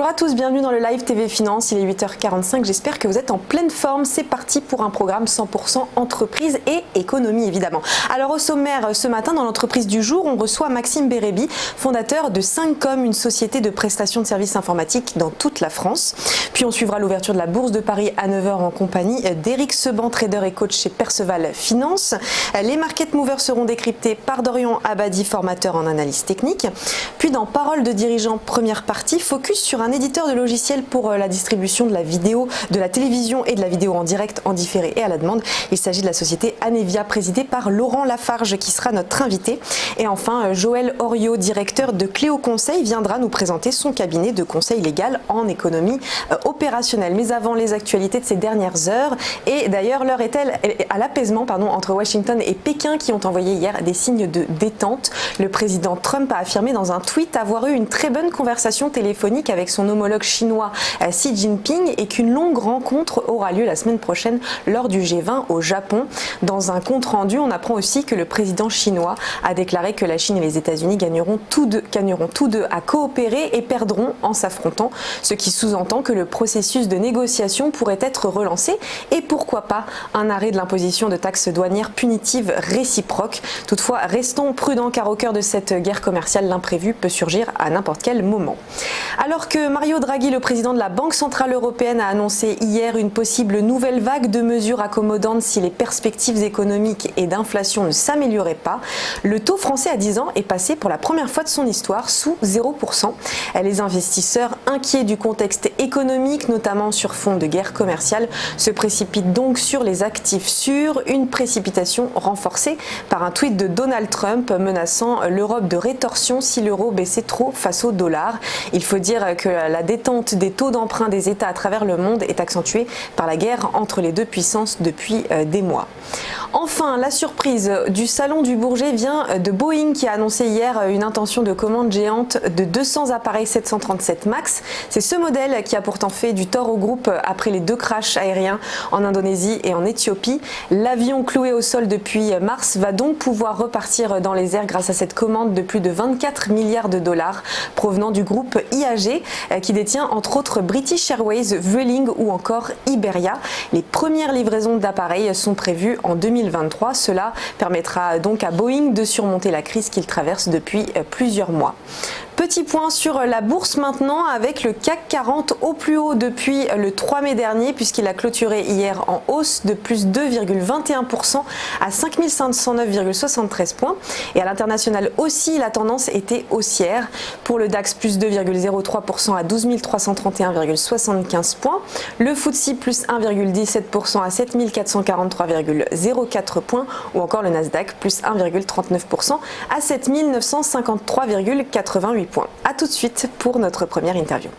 à tous, bienvenue dans le Live TV Finance, il est 8h45, j'espère que vous êtes en pleine forme. C'est parti pour un programme 100% entreprise et économie évidemment. Alors au sommaire ce matin dans l'entreprise du jour, on reçoit Maxime Bérébi, fondateur de 5Com, une société de prestation de services informatiques dans toute la France. Puis on suivra l'ouverture de la Bourse de Paris à 9h en compagnie d'Éric Seban, trader et coach chez Perceval Finance. Les market movers seront décryptés par Dorian Abadi, formateur en analyse technique. Puis dans Parole de dirigeant, première partie, focus sur un éditeur de logiciels pour la distribution de la vidéo, de la télévision et de la vidéo en direct, en différé et à la demande. Il s'agit de la société Anevia, présidée par Laurent Lafarge, qui sera notre invité. Et enfin, Joël Oriot, directeur de Cléo Conseil, viendra nous présenter son cabinet de conseil légal en économie opérationnelle. Mais avant, les actualités de ces dernières heures. Et d'ailleurs, l'heure est-elle à l'apaisement entre Washington et Pékin, qui ont envoyé hier des signes de détente. Le président Trump a affirmé dans un tweet avoir eu une très bonne conversation téléphonique avec son homologue chinois Xi Jinping et qu'une longue rencontre aura lieu la semaine prochaine lors du G20 au Japon. Dans un compte rendu, on apprend aussi que le président chinois a déclaré que la Chine et les États-Unis gagneront tous deux à coopérer et perdront en s'affrontant, ce qui sous-entend que le processus de négociation pourrait être relancé et pourquoi pas un arrêt de l'imposition de taxes douanières punitives réciproques. Toutefois, restons prudents car au cœur de cette guerre commerciale, l'imprévu peut surgir à n'importe quel moment. Alors que Mario Draghi, le président de la Banque Centrale Européenne, a annoncé hier une possible nouvelle vague de mesures accommodantes si les perspectives économiques et d'inflation ne s'amélioraient pas, le taux français à 10 ans est passé pour la première fois de son histoire sous 0%. Les investisseurs, inquiets du contexte économique, notamment sur fond de guerre commerciale, se précipitent donc sur les actifs sûrs, une précipitation renforcée par un tweet de Donald Trump menaçant l'Europe de rétorsion si l'euro baissait trop face au dollar. Il faut dire que la détente des taux d'emprunt des États à travers le monde est accentuée par la guerre entre les deux puissances depuis des mois. Enfin, la surprise du salon du Bourget vient de Boeing qui a annoncé hier une intention de commande géante de 200 appareils 737 MAX. C'est ce modèle qui a pourtant fait du tort au groupe après les 2 crashs aériens en Indonésie et en Éthiopie. L'avion cloué au sol depuis mars va donc pouvoir repartir dans les airs grâce à cette commande de plus de 24 milliards de dollars provenant du groupe IAG qui détient entre autres British Airways, Vueling ou encore Iberia. Les premières livraisons d'appareils sont prévues en 2023. Cela permettra donc à Boeing de surmonter la crise qu'il traverse depuis plusieurs mois. Petit point sur la bourse maintenant avec le CAC 40 au plus haut depuis le 3 mai dernier puisqu'il a clôturé hier en hausse de plus 2,21% à 5509,73 points. Et à l'international aussi, la tendance était haussière. Pour le DAX, plus 2,03% à 12 331,75 points. Le FTSE, plus 1,17% à 7 443,04 points. Ou encore le Nasdaq, plus 1,39% à 7 953,88 points. A tout de suite pour notre première interview.